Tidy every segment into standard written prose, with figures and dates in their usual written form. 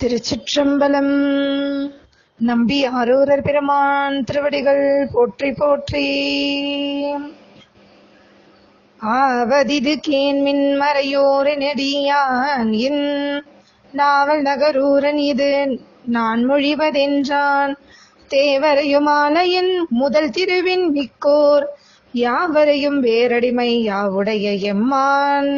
திருச்சிற்றம்பலம். நம்பி ஆரூரர் பெருமான் திருவடிகள் போற்றி போற்றி. ஆவதிது கேன்மின் மறையோர நெடியான் என் நாவல் நகரூரன் இது நான் மொழிவதென்றான். தேவரையுமாலையின் முதல் திருவின் மிக்கோர் யாவரையும் வேரடிமை யாவுடைய எம்மான்.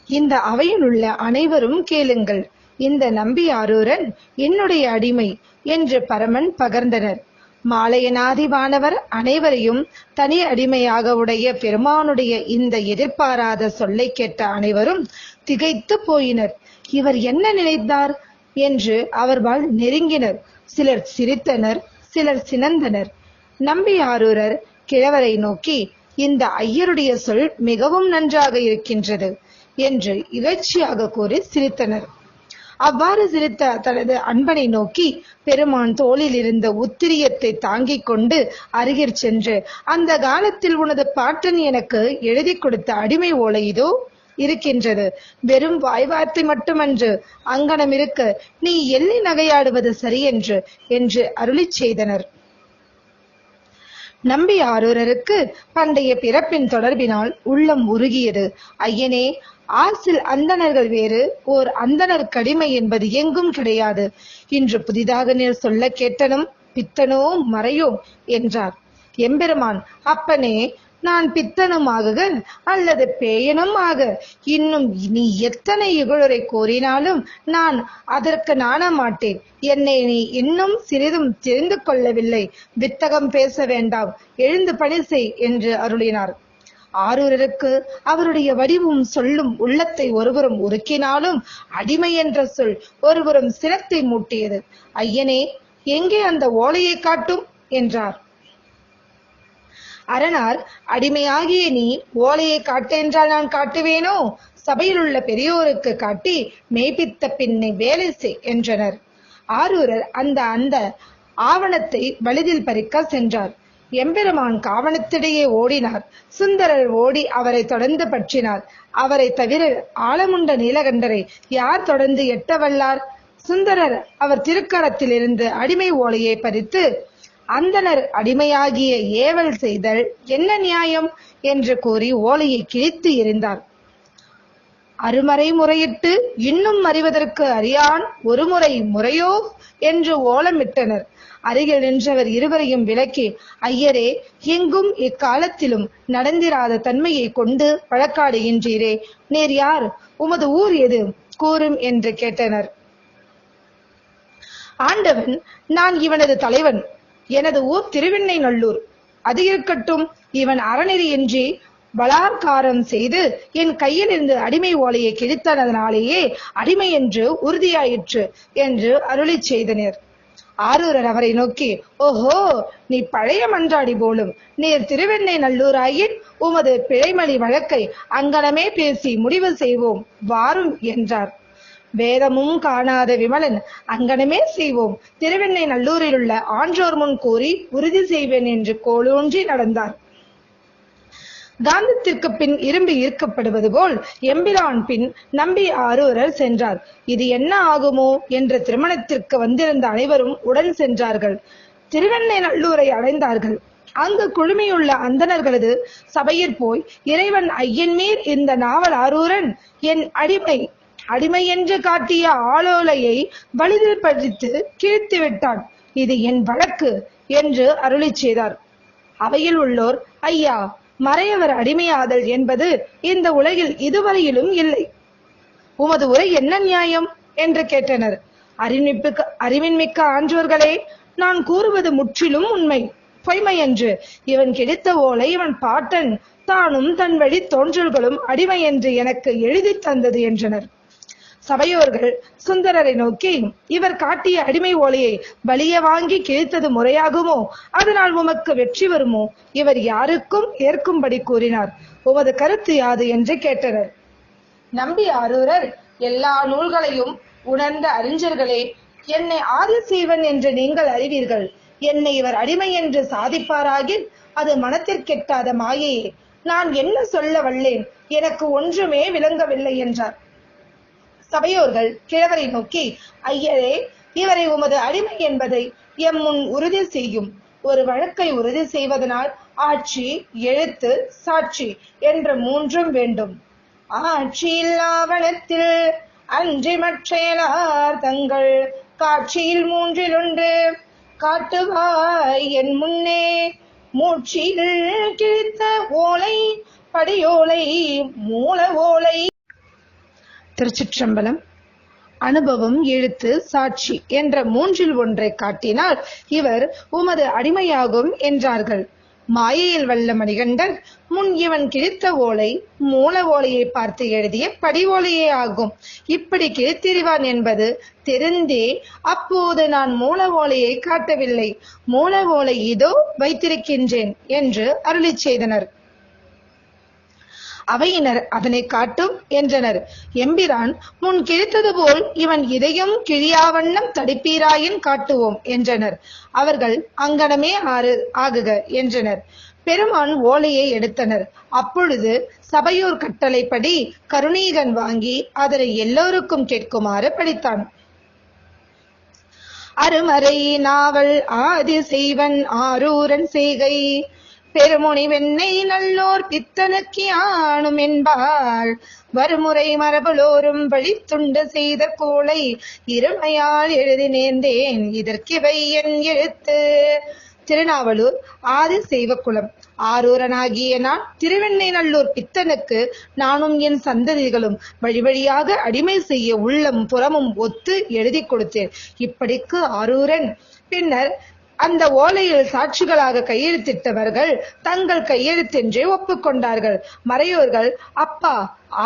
இந்த அவையில் உள்ள அனைவரும் கேளுங்கள். இந்த நம்பி ஆரூரன் என்னுடைய அடிமை என்று பரமன் பகர்ந்தனர். மாலையனாதிவானவர் அனைவரையும் தனி அடிமையாக உடைய பெருமானுடைய இந்த எதிர்பாராத சொல்லை கேட்ட அனைவரும் திகைத்து போயினர். இவர் என்ன நினைத்தார் என்று அவர்பால் நெருங்கினர். சிலர் சிரித்தனர், சிலர் சினந்தனர். நம்பி ஆரூரர் கிழவரை நோக்கி, இந்த ஐயருடைய சொல் மிகவும் நன்றாக இருக்கின்றது என்று இகழ்ச்சியாக கூறி சிரித்தனர். அவ்வாறு சிரித்த தனது அன்பனை நோக்கி பெருமான் தோளில் இருந்த உத்திரியத்தை தாங்கிக் கொண்டு அருகிற் சென்று, அந்த காலத்தில் உனது பாட்டன் எனக்கு எழுதி கொடுத்த அடிமை ஓலை இதோ இருக்கின்றது. வெறும் வாய்வார்த்தை மட்டுமன்று, அங்கனம் இருக்க நீ எள்ளி நகையாடுவது சரியென்று என்று அருளிச் செய்தனர். நம்பி ஆரூரருக்கு பண்டைய பிறப்பின் தொடர்பினால் உள்ளம் உருகியது. ஐயனே, ஆசில் அந்தணர்கள் வேறு, ஓர் அந்தணர் கடிமை என்பது எங்கும் கிடையாது. இன்று புதிதாக நீர் சொல்ல கேட்டனும் பித்தனோ மறையோ என்றார். எம்பெருமான், அப்பனே, நான் பித்தனுமாக அல்லது பேயனும் ஆக இன்னும் நீ எத்தனை இகழுரை கோரினாலும் நான் அதற்கு நாண மாட்டேன். என்னை நீ இன்னும் சிறிதும் தெரிந்து கொள்ளவில்லை. வித்தகம் பேச வேண்டாம், எழுந்து பணி செய் என்று அருளினார். ஆரூரருக்கு அவருடைய வடிவும் சொல்லும் உள்ளத்தை ஒருபுறம் உருக்கினாலும் அடிமை என்ற சொல் ஒருபுறம் சிரத்தை மூட்டியது. ஐயனே, எங்கே அந்த ஓலையை காட்டும் என்றார். அரணார், அடிமையாகிய நீ ஓலையை காட்டென்றால் நான் காட்டுவேனோ? சபையில் உள்ள பெரியோருக்கு காட்டி மெய்ப்பித்த பின்னை வேலை செய் என்றனர். ஆரூரர் அந்த ஆவணத்தை வலிதில் பறிக்க சென்றார். எம்பெருமான் காவணத்திடையே ஓடினார். சுந்தரர் ஓடி அவரை தொடர்ந்து பற்றினார். அவரை தவிர ஆலமுண்ட நீலகண்டரை யார் தொடர்ந்து எட்டவல்லார்? சுந்தரர் அவர் திருக்கரத்தில் இருந்து அடிமை ஓலையை பறித்து, அந்தனர் அடிமையாகிய ஏவல் செய்தல் என்ன நியாயம் என்று கூறி ஓலையை கிழித்து எறிந்தார். அருமறை முறையிட்டு இன்னும் அறிவதற்கு அறியான் ஒரு முறை முறையோ என்று ஓலமிட்டனர். அருகில் நின்றவர் இருவரையும் விலக்கி, ஐயரே, எங்கும் இக்காலத்திலும் நடந்திராத தன்மையை கொண்டு வழக்காடுகின்றீரே, நேர் யார்? உமது ஊர் எது? கூறும் என்று கேட்டனர். ஆண்டவன், நான் இவனது தலைவன். எனது ஊர் திருவெண்ணெய்நல்லூர். அது இருக்கட்டும், இவன் அறநெறியின்றி பலாத்காரம் செய்து என் கையில் இருந்து அடிமை ஓலையை கிழித்தனதனாலேயே அடிமை என்று உறுதியாயிற்று என்று அருளி செய்தனர். ஆரூரர் அவரை நோக்கி, ஓஹோ, நீ பழைய மன்றாடி போலும். நீர் திருவெண்ணெய்நல்லூராயின் உமது பிழைமணி வழக்கை அங்கனமே பேசி முடிவு செய்வோம் வாரும் என்றார். வேதமும் காணாத விமலன், அங்கனமே செய்வோம், திருவெண்ணெய்நல்லூரில் உள்ள ஆன்றோர் முன் கூறி உறுதி செய்வேன் என்று கோலூன்றி நடந்தார். காந்தத்திற்கு பின் இரும்பு ஈர்க்கப்படுவது போல் எம்பிரான் பின் நம்பி ஆரூரர் சென்றார். இது என்ன ஆகுமோ என்ற திருமணத்திற்கு வந்திருந்த அனைவரும் உடன் சென்றார்கள். திருவெண்ணெய்நல்லூரை அடைந்தார்கள். அங்கு குழுமியுள்ள அந்தணர்களது சபையில் போய், இறைவன் ஐயன் மீர் இந்த நாவல் ஆரூரன் என் அடிமை என்று காட்டிய ஆலோலையை வலிதில் பறித்து கிழித்து விட்டான். இது என் வழக்கு என்று அருளி செய்தார். அவையில் உள்ளோர், ஐயா, மறையவர் அடிமையாதல் என்பது இந்த உலகில் இதுவரையிலும் இல்லை. உமது உரை என்ன நியாயம் என்று கேட்டனர். அறிவின்மிக்க ஆன்றோர்களே, நான் கூறுவது முற்றிலும் உண்மை, பொய்மையன்று. இவன் கிடைத்த ஓலை இவன் பாட்டன் தானும் தன் வழி தோன்றல்களும் அடிமை என்று எனக்கு எழுதி தந்தது என்றனர். சபையோர்கள் சுந்தரரை நோக்கி, இவர் காட்டிய அடிமை ஓலையை வலிய வாங்கி கிழித்தது முறையாகுமோ? அதனால் உமக்கு வெற்றி வருமோ? இவர் யாருக்கும் ஏற்கும்படி கூறினார். உமது கருத்து யாது என்று கேட்டனர். நம்பி ஆரூரர், எல்லா நூல்களையும் உணர்ந்த அறிஞர்களே, என்னை ஆதிசேவன் என்று நீங்கள் அறிவீர்கள். என்னை இவர் அடிமை என்று சாதிப்பாராகில் அது மனத்திற்கெட்டாத மாயையே. நான் என்ன சொல்ல வல்லேன்? எனக்கு ஒன்றுமே விளங்கவில்லை என்றார். சபையோர்கள் கிழவரை நோக்கி, ஐயரே, இவரை உமது அடிமை என்பதை எம் முன் உறுதி செய்யும். ஒரு வழக்கை உறுதி செய்வதனால் ஆட்சி, எழுத்து, சாட்சி என்ற மூன்றும் வேண்டும். ஆட்சி இல்லாவனத்தில் அன்றி மற்றையலார் தங்கள் காட்சியில் மூன்றில் ஒன்று காட்டுவாய் என் முன்னே. மூச்சில் கிழித்த ஓலை, படியோலை, மூல ஓலை. திருச்சிற்றம்பலம். அனுபவம், எழுத்து, சாட்சி என்ற மூன்றில் ஒன்றை காட்டினால் இவர் உமது அடிமையாகும் என்றார்கள். மாயையில் வல்ல மணிகண்டர் முன் இவன் கிழித்த ஓலை மூல ஓலையை பார்த்து எழுதிய படி ஓலையே ஆகும். இப்படி கிழித்திருவான் என்பது தெரிந்தே அப்போது நான் மூல ஓலையை காட்டவில்லை, மூல ஓலை இதோ வைத்திருக்கின்றேன் என்று அருளி செய்தனர். அவையினர் அதனை காட்டும் என்றனர். எம்பிரான் முன் கிழித்தது போல் இவன் இதயம் கிழியாவண்ணம் தடிப்பீராயின் காட்டுவோம் என்றனர். அவர்கள் அங்கனமே ஆகுக என்றனர். பெருமான் ஓலையை எடுத்தனர். அப்பொழுது சபையோர் கட்டளைப்படி கருணீகன் வாங்கி அதனை எல்லோருக்கும் கேட்குமாறு படித்தான். அருமறை நாவல் ஆதி செய்வன் ஆரூரன் செய்கை பெருமுனி வெண்ணை நல்லோர் பித்தனுக்கு ஆணும் என்பாள் வருமுறை மரபுலோரும் வழித்துண்டு செய்த கோளை இருமையால் எழுதி நேர்ந்தேன் இதற்கிவை என் எழுத்து. திருநாவலூர் ஆதி செய்வக்குளம். ஆரூரனாகிய நான் திருவெண்ணை நல்லூர் பித்தனுக்கு நானும் என் சந்ததிகளும் வழி வழியாக அடிமை செய்ய உள்ளம் புறமும் ஒத்து எழுதி கொடுத்தேன். இப்படிக்கு ஆரூரன். பின்னர் அந்த ஓலையில் சாட்சிகளாக கையெழுத்திட்டவர்கள் தங்கள் கையெழுத்தென்றே ஒப்புக்கொண்டார்கள். மறையோர்கள், அப்பா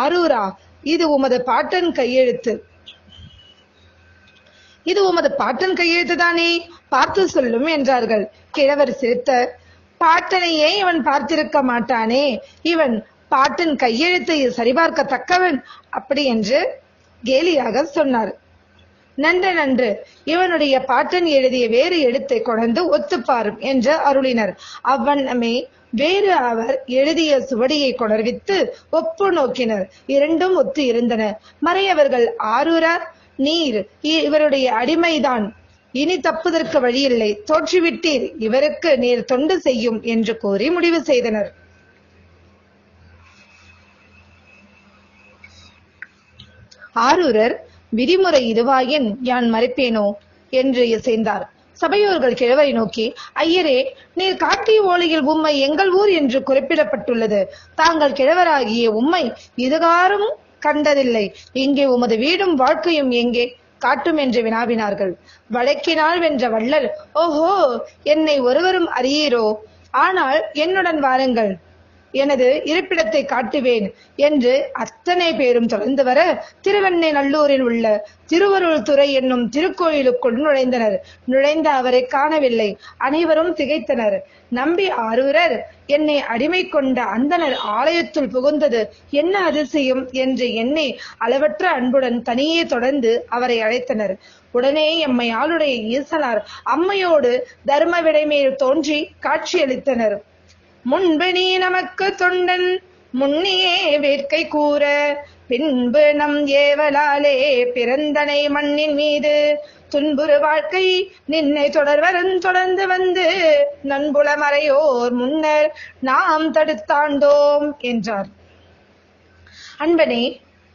ஆரூரா, இது உமது பாட்டன் கையெழுத்து, இது உமது பாட்டன் கையெழுத்துதானே, பார்த்து சொல்லும் என்றார்கள். கிழவர் சிரித்த, பாட்டனையே இவன் பார்த்திருக்க மாட்டானே, இவன் பாட்டன் கையெழுத்தை சரிபார்க்கத்தக்கவன் அப்படி என்று கேலியாக சொன்னார். நன்று நன்று, இவனுடைய பாட்டன் எழுதிய வேறு எழுத்தை கொண்டு ஒத்துப்பாரும் என்று அருளினர். அவ்வண்ணமே வேறு அவர் எழுதிய சுவடியை கொணர்வித்து ஒப்பு நோக்கினர். இரண்டும் ஒத்து இருந்தன. மறையவர்கள், ஆரூரா, நீர் இவருடைய அடிமைதான், இனி தப்புதற்கு வழியில்லை, தோற்றுவிட்டீர், இவருக்கு நீர் தொண்டு செய்யும் என்று கூறி முடிவு செய்தனர். ஆரூரர், விதிமுறை இதுவாயின் யான் மறைப்பேனோ என்று இசைந்தார். சபையோர்கள் கிழவரை நோக்கி, ஐயரே, நீர் காட்டிய ஓலையில் உம்மை எங்கள் ஊர் என்று குறிப்பிடப்பட்டுள்ளது. தாங்கள் கிழவராகிய உம்மை இதுகாரும் கண்டதில்லை. இங்கே உமது வீடும் வாழ்க்கையும் எங்கே காட்டும் என்று வினாவினார்கள். வழக்கினால் வென்ற வள்ளல், ஓஹோ, என்னை ஒருவரும் அறியீரோ? ஆனால் என்னுடன் வாருங்கள், எனது இருப்பிடத்தை காட்டுவேன் என்று அத்தனை பேரும் தொடர்ந்து வர திருவெண்ணை நல்லூரில் உள்ள திருவருள் துறை என்னும் திருக்கோயிலுக்குள் நுழைந்தனர். நுழைந்த அவரை காணவில்லை. அனைவரும் திகைத்தனர். நம்பி ஆரூரர் என்னை அடிமை கொண்ட அந்தனர் ஆலயத்துள் புகுந்தது என்ன அதிசயம் என்று எண்ணி அளவற்ற அன்புடன் தனியே தொடர்ந்து அவரை அழைத்தனர். உடனே எம்மை ஆளுடைய ஈசனார் அம்மையோடு தர்ம விடைமேல் தோன்றி காட்சியளித்தனர். முன்பு நீ நமக்கு தொண்டன் முன்னியே வேட்கை கூற பின்பு நம் ஏவலாலே பிறந்தனை மண்ணின் மீது துன்புறு வாழ்க்கை நின்னை தொடர்ந்து வந்து நண்புல மறையோர் முன்னர் நாம் தடுத்தாண்டோம் என்றார். அன்பனே,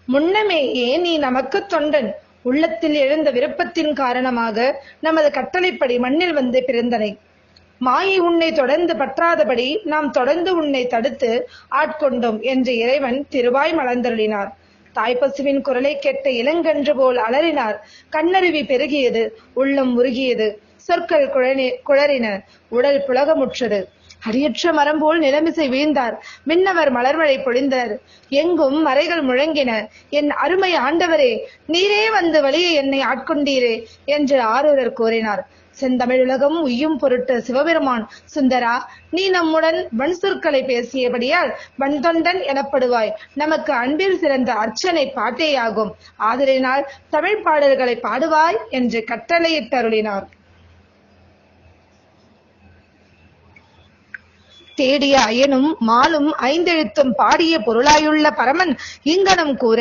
முன்னமேயே நீ நமக்கு தொண்டன். உள்ளத்தில் எழுந்த விருப்பத்தின் காரணமாக நமது கட்டளைப்படி மண்ணில் வந்து பிறந்தனை. மாயை உன்னை தொடர்ந்து பற்றாதபடி நாம் தொடர்ந்து உன்னை தடுத்து ஆட்கொண்டோம் என்று இறைவன் திருவாய் மலர்ந்தருளினார். தாய்ப்பசுவின் குரலை கேட்ட இளங்கன்று போல் அலறினார். கண்ணருவி பெருகியது, உள்ளம் உருகியது, சொற்கள் குழறின, உடல் புலகமுற்றது. அடியற்ற மரம் போல் நிலமிசை வீழ்ந்தார். விண்ணவர் மலர்மழை பொழிந்தனர். எங்கும் மறைகள் முழங்கின. என் அருமை ஆண்டவரே, நீரே வந்து வழியை என்னை ஆட்கொண்டீரே என்று ஆரூரர் கூறினார். செந்தமிழுலகம் உய்யும் பொருட்டு சிவபெருமான், சுந்தரா, நீ நம்முடன் வன் சொற்களை பேசியபடியால் வன்தொண்டன் எனப்படுவாய். நமக்கு அன்பில் சிறந்த அர்ச்சனை பாட்டேயாகும். ஆதலினால் தமிழ் பாடல்களை பாடுவாய் என்று கட்டளையிட்டருளினார். தேடிய அயனும் மாலும் ஐந்தெழுத்தும் பாடிய பொருளாயுள்ள பரமன் இங்கனம் கூற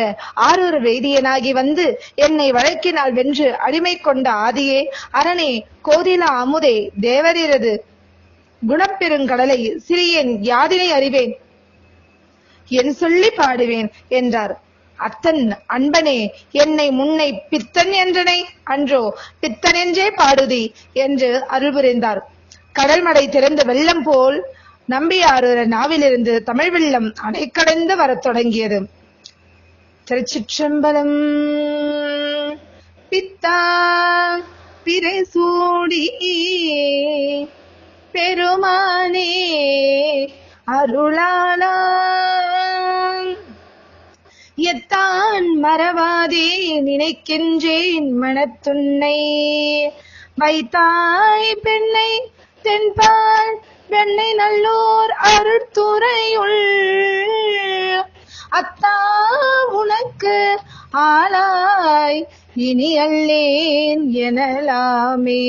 ஆரூர வேதியனாகி வந்து என்னை வழக்கினால் வென்று அடிமை கொண்ட ஆதியே அரணே கோதில அமுதே தேவரிரது குணப்பெருங்கடலை சிறியேன் யாதினை அறிவேன் என் சொல்லி பாடுவேன் என்றார். அத்தன் அன்பனே என்னை முன்னை பித்தன் என்றனை அன்றோ பித்தன் என்றே பாடுதி என்று அருள் புரிந்தார். கடல் மடை திறந்த வெள்ளம் போல் நம்பியாரூர நாவிலிருந்து தமிழ் வெள்ளம் அணை கடந்து வரத் தொடங்கியது. திருச்சிற்றம்பலம். பித்தா பிறை சூடி பெருமானே அருளாளா எத்தான் மறவாதே நினைக்கின்றேன் மனத்துன்னை வைத்தாய் பெண்ணை தென்பால் வெண்ணை நல்லோர் அருட்துறையுள் அத்தா உனக்கு ஆளாய் இனி அல்லேன் எனலாமே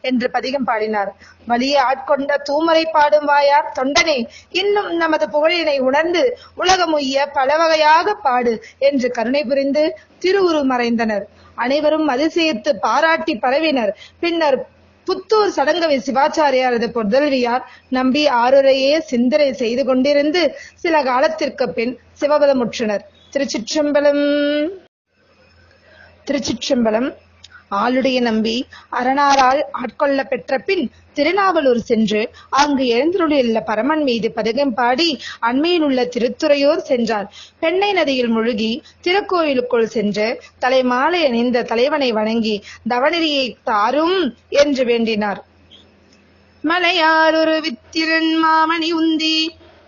என்று பதிகம் பாடினார். வலியை ஆட்கொண்ட தூமரை பாடும் வாயார் தொண்டனே இன்னும் நமது புகழினை உணர்ந்து உலகமுய்ய பல வகையாக பாடு என்று கருணை புரிந்து திருவுரு மறைந்தனர். அனைவரும் அதிசயித்து பாராட்டி பரவினர். பின்னர் புத்தூர் சடங்கவி சிவாச்சாரியாரது புதல்வியார் நம்பி ஆரூரையே சிந்தனை செய்து கொண்டிருந்து சில காலத்திற்கு பின் சிவபதமுற்றனர். திருச்சிற்றம்பலம். திருச்சிற்றம்பலம். ஆளுடைய நம்பி அரணாரால் ஆட்கொள்ள பெற்ற பின் திருநாவலூர் சென்று அங்கு எழுந்தருளியுள்ள பரமன் மீது பதிகம் பாடி அண்மையில் உள்ள திருத்துறையூர் சென்றார். பெண்ணை நதியில் முழுகி திருக்கோயிலுக்குள் சென்று தலைமாலை அணிந்த தலைவனை வணங்கி தவநெறியை தாரும் என்று வேண்டினார். மலையாரொரு வித்திரன் மாமணி உந்தி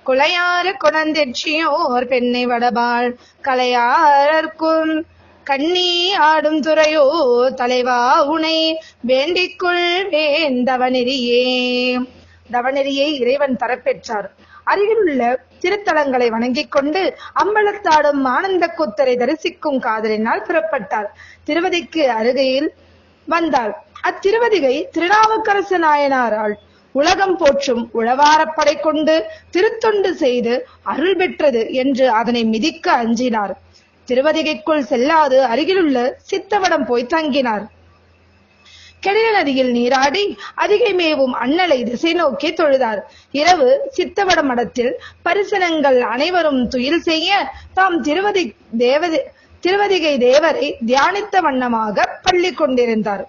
குலையார கொணந்தெற்றியோர் பெண்ணை வடபாள் கலையாரர்க்கும் கண்ணி ஆடும் துறையோ தலைவா உனை வேண்டிக்குள் வேந்தவநெறியே. தவநெறியை இறைவன் தரப்பெற்றார். அருகிலுள்ள திருத்தலங்களை வணங்கிக் கொண்டு அம்பலத்தாடும் ஆனந்த கூத்தரை தரிசிக்கும் காதலினால் புறப்பட்டார். திருவதிக்கு அருகையில் வந்தாள். அத்திருவதிகை திருநாவுக்கரசு நாயனாரால் உலகம் போற்றும் உழவாரப்படை கொண்டு திருத்தொண்டு செய்து அருள் பெற்றது என்று அதனை மிதிக்க அஞ்சினார். திருவதிகைக்குள் செல்லாது அருகிலுள்ள சித்தவடம் போய் தங்கினார். கெடில நதியில் நீராடி அதிகை மேவும் அண்ணலை திசை நோக்கி தொழுதார். இரவு சித்தவட மடத்தில் பரிசனங்கள் அனைவரும் துயில் செய்ய தாம் திருவதிகை தேவரை தியானித்த வண்ணமாக பள்ளி கொண்டிருந்தார்.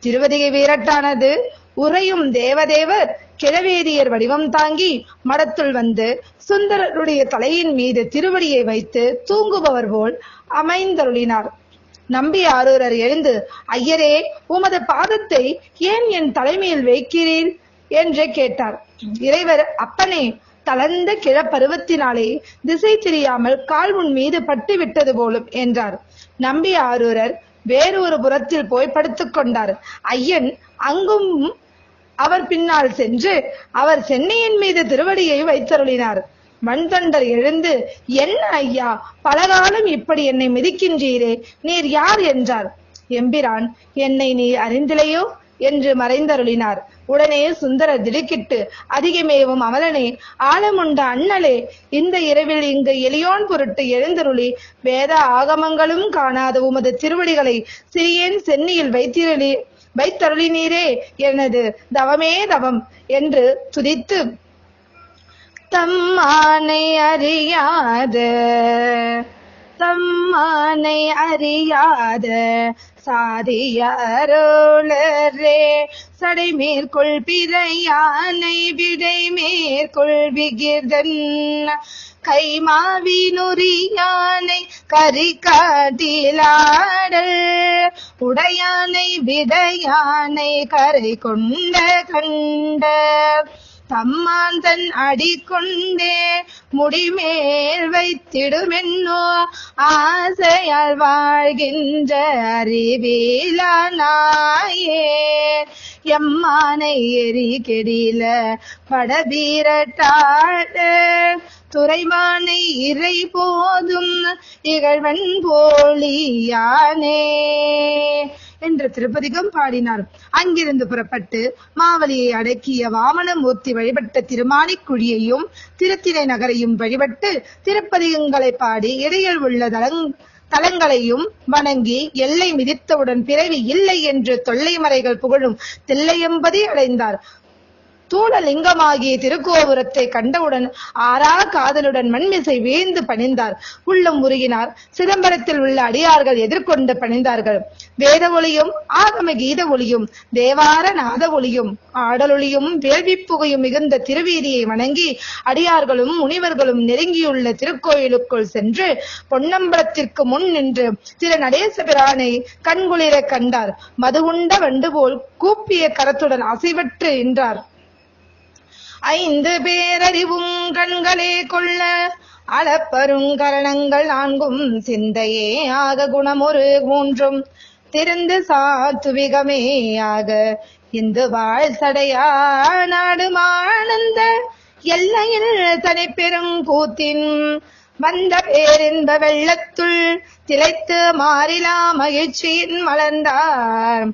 திருவதிகை வீரட்டானது உறையும் தேவதேவர் கிழவேதியர் வடிவம் தாங்கி மடத்துள் வந்து சுந்தரருடைய தலையின் மீது திருவடியை வைத்து தூங்குபவர் போல் அமைந்தருளினார். நம்பி ஆரூரர் எழுந்து, ஐயரே, உமது பாதத்தை ஏன் என் தலைமையில் வைக்கிறீர் என்று கேட்டார். இறைவர், அப்பனே, தளர்ந்த கிழப்பருவத்தினாலே திசை தெரியாமல் கால் முன் மீது பட்டு விட்டது போலும் என்றார். நம்பி ஆரூரர் வேறு ஒரு புறத்தில் போய் படுத்துக் கொண்டார். ஐயன் அங்கும் அவர் பின்னால் சென்று அவர் சென்னையின் மீது திருவடியை வைத்தருளினார். மண்தொண்டர் எழுந்து, என்ன ஐயா, பலகாலம் இப்படி என்னை மிதிக்கின்றீரே, நீர் யார் என்றார். எம்பிரான், என்னை நீ அறிந்திலையோ என்று மறைந்தருளினார். உடனே சுந்தரர் திடுக்கிட்டு, அதிகமேவும் அமலனே, ஆழமுண்ட அண்ணலே, இந்த இரவில் இங்கு எளியோன் பொருட்டு எழுந்தருளி வேத ஆகமங்களும் காணாத உமது திருவடிகளை சிறியேன் சென்னியில் வைத்தருளினீரே, எனது தவமே தவம் என்று துதித்து, தம்மானை அறியாத சாதியாரோளரே சடை மேற்கொள் பிறையானை விடை மேற்கொள் விகிர்தன் கைமாவினுரியானை கரி காட்டிலாடல் உடையானை விடையானை கரை கொண்ட கண்ட தம்மான் தன் அடிக்கொண்டே முடிமேல் வைத்திடுமென்னோ ஆசையால் வாழ்கின்ற அறிவிலானாயே எம்மானை எரி கெடில படபீரட்டாட துறைவானை இறை போதும் இகழ்வன் போலியானே என்ற திருப்பதிகம் பாடினார். அங்கிருந்து புறப்பட்டு மாவலியை அடக்கிய வாமனமூர்த்தி வழிபட்ட திருமாணிக்குழியையும் திருத்திரை நகரையும் வழிபட்டு திருப்பதிகங்களை பாடி இடையில் உள்ள தலங்களையும் வணங்கி எல்லை மிதித்தவுடன் பிறவி இல்லை என்று தொல்லை மறைகள் புகழும் தில்லையம்பதி அடைந்தார். தூளலிங்கமாகிய திருக்கோபுரத்தை கண்டவுடன் ஆறா காதலுடன் மண்மிசை வீழ்ந்து பணிந்தார். உள்ளம் உருகினார். சிதம்பரத்தில் உள்ள அடியார்கள் எதிர்கொண்டு பணிந்தார்கள். வேத ஒளியும் ஆகம கீத ஒளியும் தேவார நாத ஒளியும் ஆடலொளியும் வேள்வி புகையும் மிகுந்த திருவீதியை வணங்கி அடியார்களும் முனிவர்களும் நெருங்கியுள்ள திருக்கோயிலுக்குள் சென்று பொன்னம்பலத்திற்கு முன் நின்று திரு நடேச பிரானை கண்குளிர கண்டார். மது உண்ட வண்டு போல் கூப்பிய கரத்துடன் அசைவற்று நின்றார். ஐந்து பேரறிவும் கண்களே கொள்ள அளப்பருங்கரணங்கள் நான்கும் சிந்தையே ஆக குணமொரு மூன்றும் திருந்து சாத்துவிகமே ஆக இந்து வாழ் சடையா நாடுமானந்த எல்லையில் தனி பெரும் கூத்தின் வந்த பேரின்ப வெள்ளத்துள் திளைத்து மாறிலா மகிழ்ச்சியின் மலர்ந்தார்.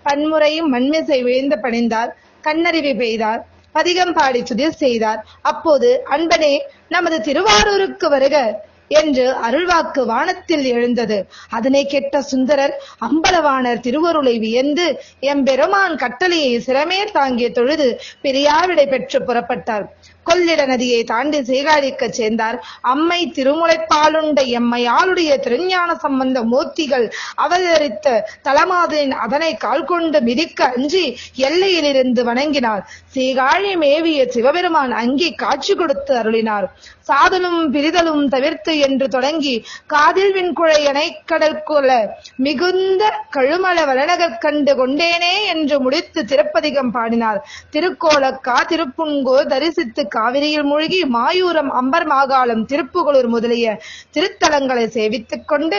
பன்முறையும் மண்மிசை வீழ்ந்து பணிந்தார். கண்ணறிவி பெய்தார். பதிகம் பாடி துதி செய்தார். அப்போது அன்பனே நமது திருவாரூருக்கு வருக என்று அருள்வாக்கு வானத்தில் எழுந்தது. அதனை கேட்ட சுந்தரர் அம்பலவாணர் திருவருளை வியந்து எம்பெருமான் கட்டளையை சிரமே தாங்கிய தொழுது பெரியாவிடை பெற்று புறப்பட்டார். கொள்ளிட நதியை தாண்டி சீர்காழிக்கு சேர்ந்தார். அம்மை திருமுலைப்பாலுண்ட எம்மையாளுடைய திருஞான சம்பந்த மூர்த்திகள் அவதரித்த தலமாதலின் அதனை கால் கொண்டு மிதிக்க அஞ்சி எல்லையிலிருந்து வணங்கினார். சீர்காழி மேவிய சிவபெருமான் அங்கே காட்சி கொடுத்து அருளினார். சாதலும் பிரிதலும் தவிர்த்து என்று தொடங்கி காதில் விண்குழை கடற்குல மிகுந்த கழுமல வளநகர் கண்டு கொண்டேனே என்று முடித்து திருப்பதிகம் பாடினார். திருக்கோலக்கா திருப்புன்கோ தரிசித்து காவிரியில் மூழ்கி மாயூரம் அம்பர் மாகாளம் திருப்புகலூர் முதலிய திருத்தலங்களை சேவித்துக் கொண்டு